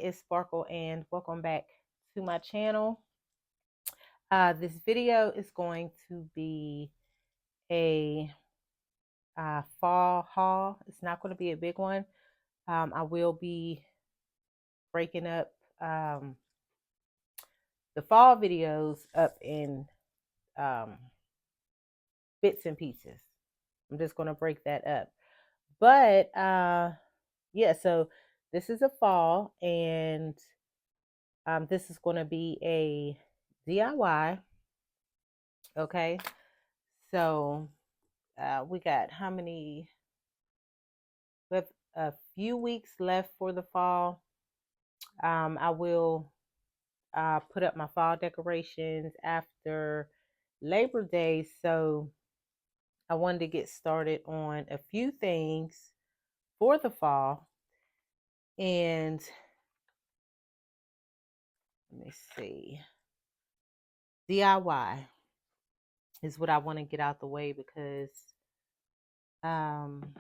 it's Sparkle and welcome back to my channel. This video is going to be a fall haul. It's not going to be a big one. I will be breaking up the fall videos up in bits and pieces. I'm just going to break that up. But yeah, so this is a fall, and this is going to be a DIY. Okay, so we got how many? We have a few weeks left for the fall. I will put up my fall decorations after Labor Day, so I wanted to get started on a few things for the fall. And let me see, DIY is what I want to get out the way because I'm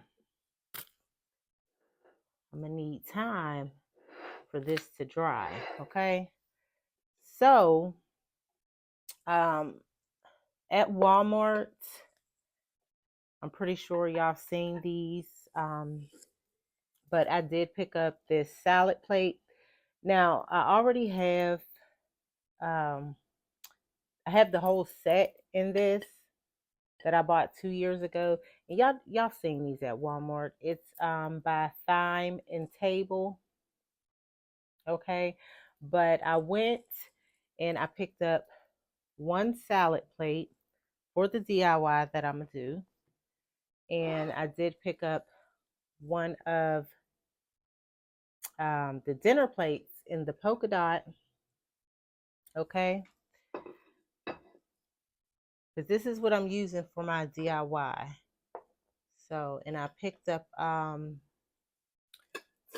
gonna need time for this to dry. Okay, so at Walmart, I'm pretty sure y'all seen these, but I did pick up this salad plate. Now I already have I have the whole set in this that I bought 2 years ago, and y'all seen these at Walmart. It's by Thyme and Table. Okay, but I went and I picked up one salad plate for the DIY that I'm gonna do, and I did pick up one of the dinner plates in the polka dot. Okay, because this is what I'm using for my DIY. So, and I picked up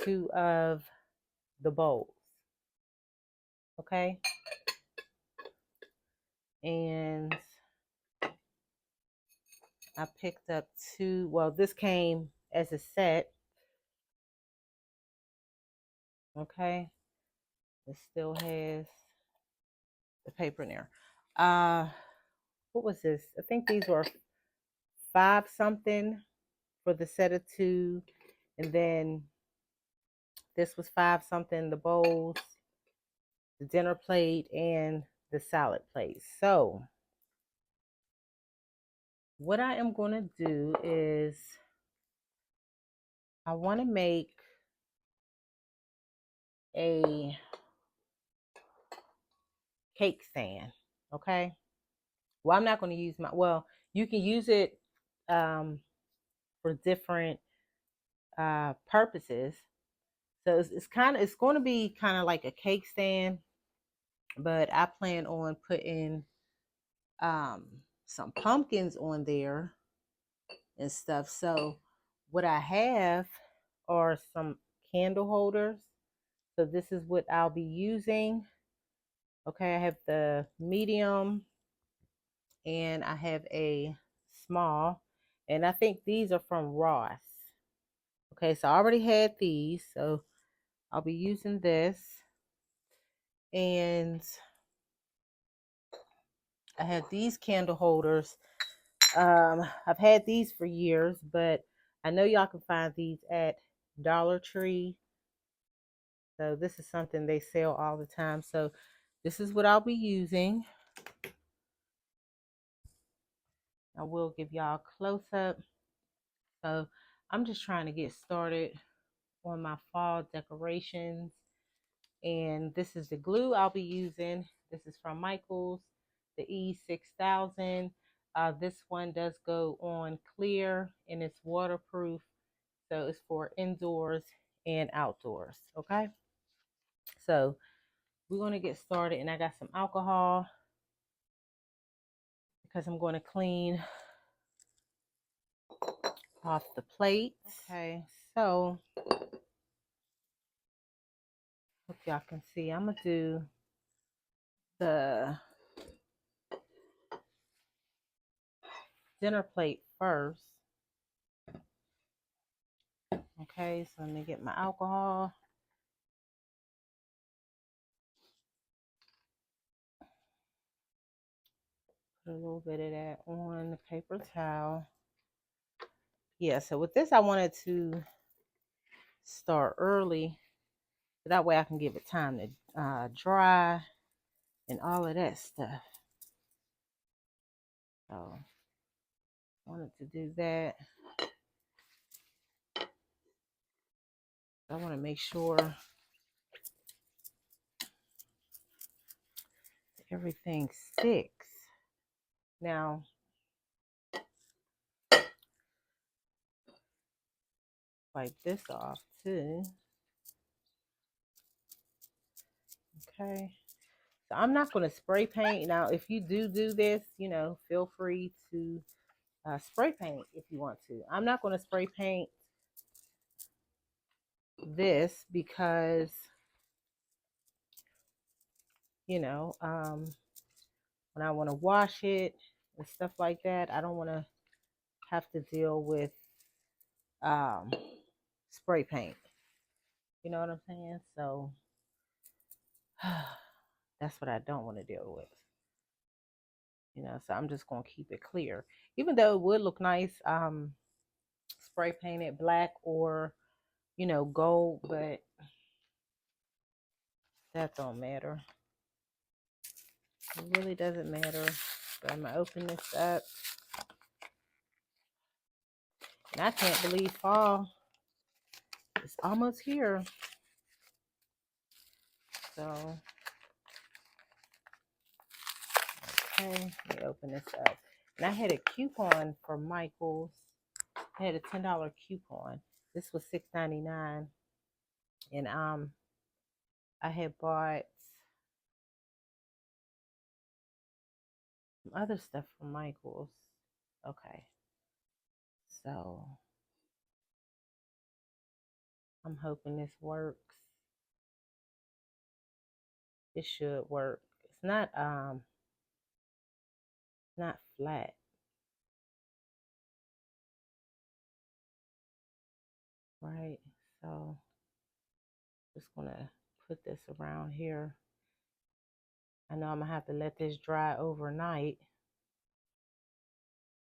two of the bowls. Okay, and I picked up two. Well, this came as a set. Okay, it still has the paper in there. What was this? I think these were 5 something for the set of 2, and then this was 5 something, the bowls, the dinner plate, and the salad plate. So what I am going to do is I want to make a cake stand. Okay, well, I'm not going to use well, you can use it for different purposes. So it's going to be kind of like a cake stand, but I plan on putting some pumpkins on there and stuff. So what I have are some candle holders. So this is what I'll be using. Okay, I have the medium and I have a small, and I think these are from Ross. Okay, so I already had these, so I'll be using this. And I have these candle holders. I've had these for years, but I know y'all can find these at Dollar Tree. So this is something they sell all the time. So this is what I'll be using. I will give y'all a close up. So I'm just trying to get started on my fall decorations. And this is the glue I'll be using. This is from Michaels, the E6000. This one does go on clear and it's waterproof. So it's for indoors and outdoors. Okay. So we're going to get started, and I got some alcohol because I'm going to clean off the plates. Okay. So hope y'all can see. I'm going to do the dinner plate first. Okay, so let me get my alcohol. Put a little bit of that on the paper towel. Yeah, so with this, I wanted to start early. That way I can give it time to dry and all of that stuff. So I wanted to do that. I want to make sure everything sticks. Now, wipe this off too. Okay. So I'm not going to spray paint. Now, if you do this, feel free to spray paint if you want to. I'm not going to spray paint this because, when I want to wash it and stuff like that, I don't want to have to deal with um, spray paint. You know what I'm saying? So that's what I don't want to deal with. So I'm just going to keep it clear. Even though it would look nice, spray painted black or, gold, but that don't matter. It really doesn't matter. So I'm going to open this up. And I can't believe fall is almost here. So, okay, let me open this up. And I had a coupon for Michael's. I had a $10 coupon. This was $6.99. And I had bought some other stuff from Michael's. Okay. So I'm hoping this works. It should work. It's not flat. Right? So just gonna put this around here. I know I'm gonna have to let this dry overnight,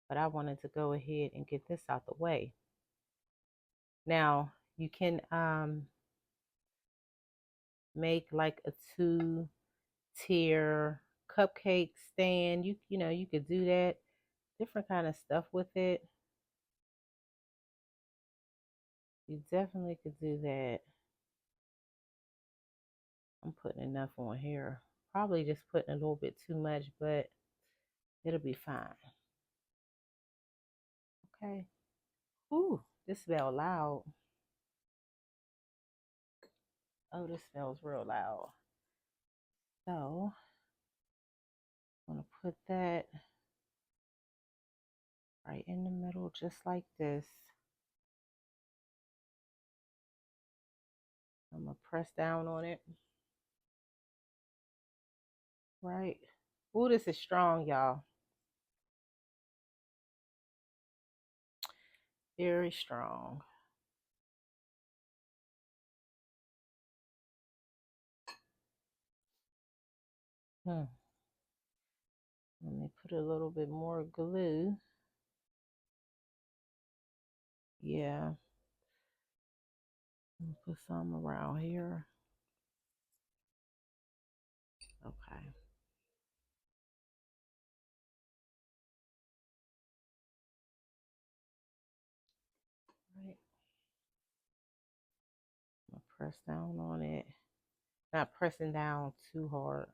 but I wanted to go ahead and get this out the way. Now you can make like a 2-tier cupcake stand. You could do that. Different kind of stuff with it. You definitely could do that. I'm putting enough on here. Probably just putting a little bit too much, but it'll be fine. Okay. Ooh, this smells loud. Oh, this smells real loud. So I'm gonna put that right in the middle, just like this. I'm gonna press down on it. Right. Ooh, this is strong, y'all. Very strong. Let me put a little bit more glue. Yeah. Put some around here. Okay. Right. I'm gonna press down on it. Not pressing down too hard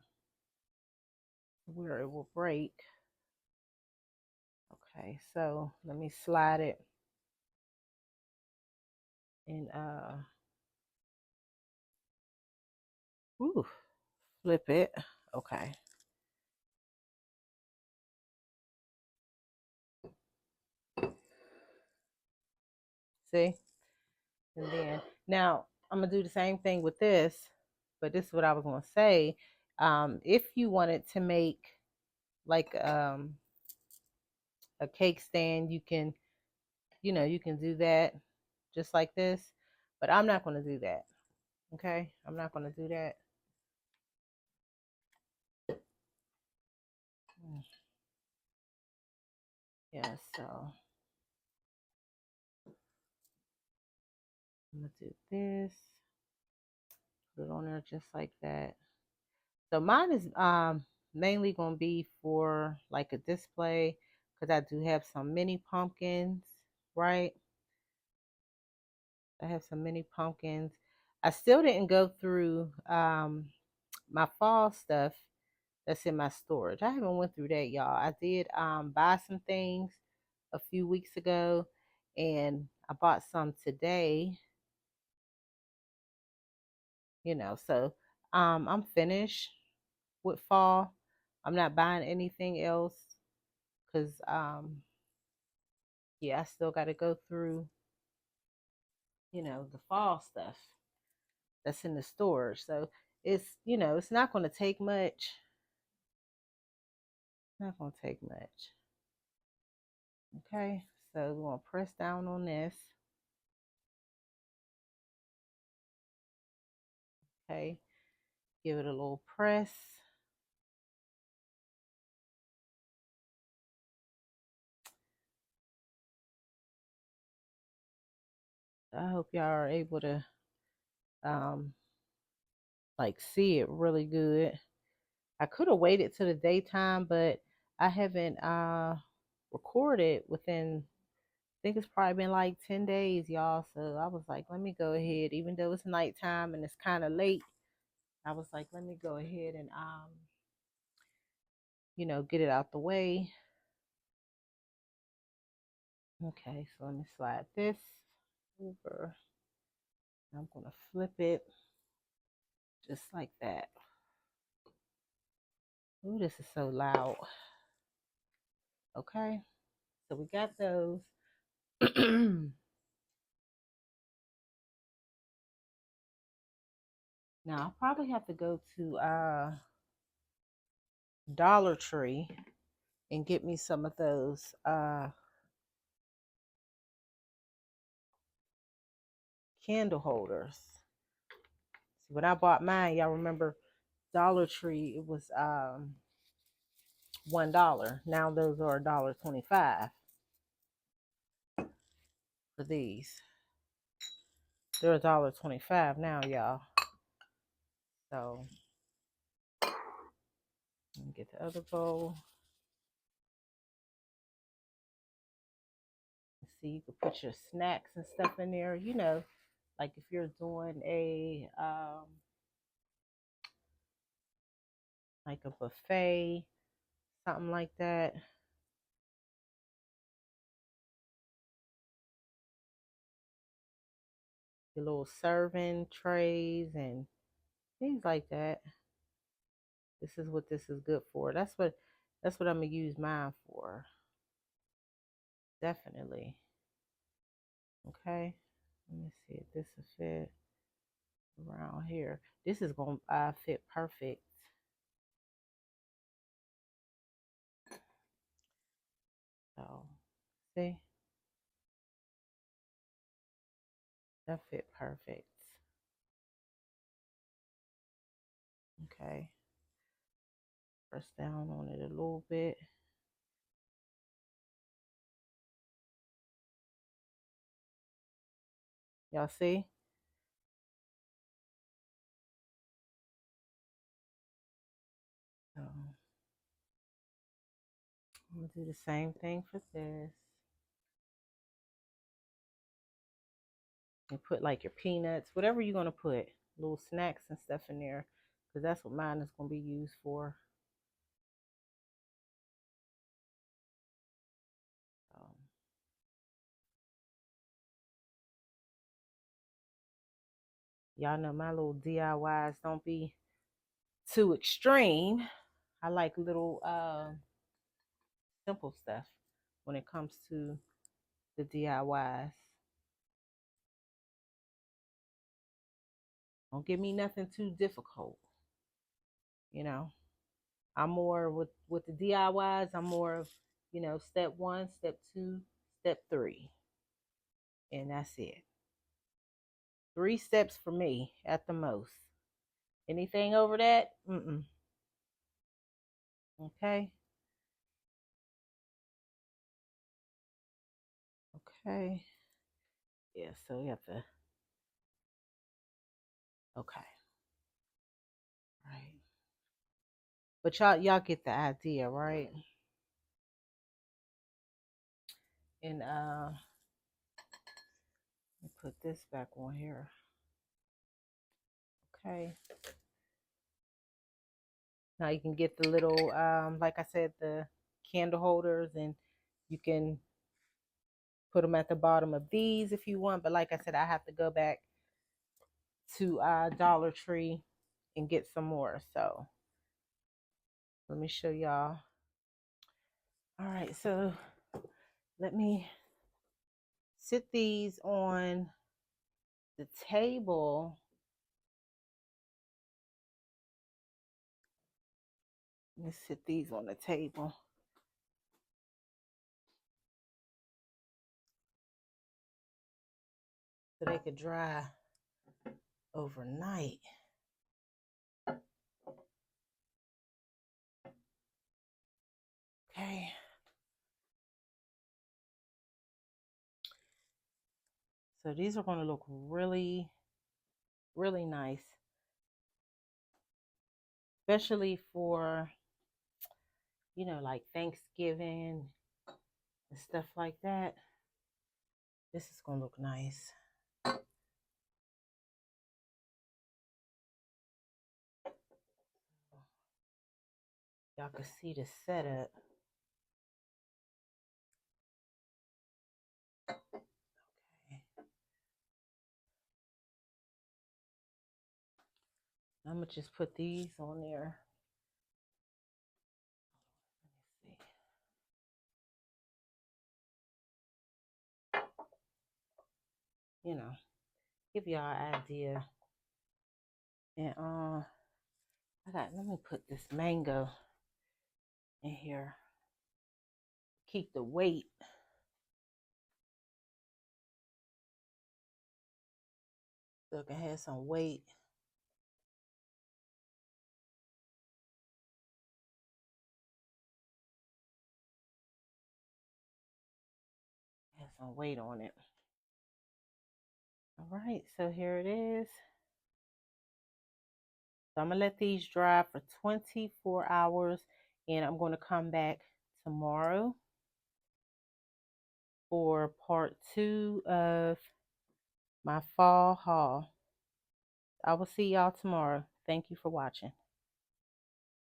where it will break. Okay, so let me slide it and flip it. Okay. See? And then now I'm gonna do the same thing with this, but this is what I was gonna say. If you wanted to make like a cake stand, you can do that just like this, but I'm not gonna do that. Okay, I'm not gonna do that. Yeah, so I'm gonna do this, put it on there just like that. So mine is mainly gonna be for like a display because I do have some mini pumpkins, right? I have some mini pumpkins. I still didn't go through my fall stuff that's in my storage. I haven't went through that, y'all. I did buy some things a few weeks ago, and I bought some today, so I'm finished with fall. I'm not buying anything else because yeah, I still got to go through, the fall stuff that's in the storage. So it's not going to take much. Not going to take much. Okay, so we're going to press down on this. Okay, give it a little press. I hope y'all are able to um like see it really good. I could have waited till the daytime, but I haven't recorded within, I think it's probably been like 10 days, y'all. So I was like, let me go ahead, even though it's nighttime and it's kind of late. I was like, let me go ahead and get it out the way. Okay, so let me slide this over. I'm gonna flip it just like that. Ooh, this is so loud. Okay, so we got those. Now I'll probably have to go to Dollar Tree and get me some of those candle holders. See, when I bought mine, y'all remember Dollar Tree, it was $1. Now those are $1.25 for these. They're $1.25 now, y'all. So let me get the other bowl. See, you can put your snacks and stuff in there. Like if you're doing a like a buffet, something like that. Your little serving trays and things like that. This is what this is good for. That's what I'm gonna use mine for. Definitely. Okay. Let me see if this will fit around here. This is gonna fit perfect. So see, that fit perfect. Okay. Press down on it a little bit. Y'all see? So I'm gonna do the same thing for this. And put like your peanuts, whatever you're gonna put, little snacks and stuff in there, because that's what mine is gonna be used for. Um, y'all know my little DIYs don't be too extreme. I like little simple stuff when it comes to the DIYs. Don't give me nothing too difficult. You know, I'm more with the DIYs. I'm more of step one, step two, step three, and that's it. 3 steps for me at the most. Anything over that, okay. Okay. Yeah, so we have to, okay. Right. But y'all get the idea, right? And let me put this back on here. Okay. Now you can get the little like I said, the candle holders, and you can put them at the bottom of these if you want. But like I said, I have to go back to Dollar Tree and get some more. So let me show y'all. All right, so let me sit these on the table. Let me sit these on the table so they could dry overnight. Okay. So these are going to look really, really nice, especially for, like Thanksgiving and stuff like that. This is going to look nice. Y'all can see the setup. Okay. I'm going to just put these on there. Let me see. Give y'all an idea. And let me put this mango in here. Keep the weight. So it can have some weight. Have some weight on it. All right, so here it is. So I'm going to let these dry for 24 hours, and I'm going to come back tomorrow for part 2 of my fall haul. I will see y'all tomorrow. Thank you for watching.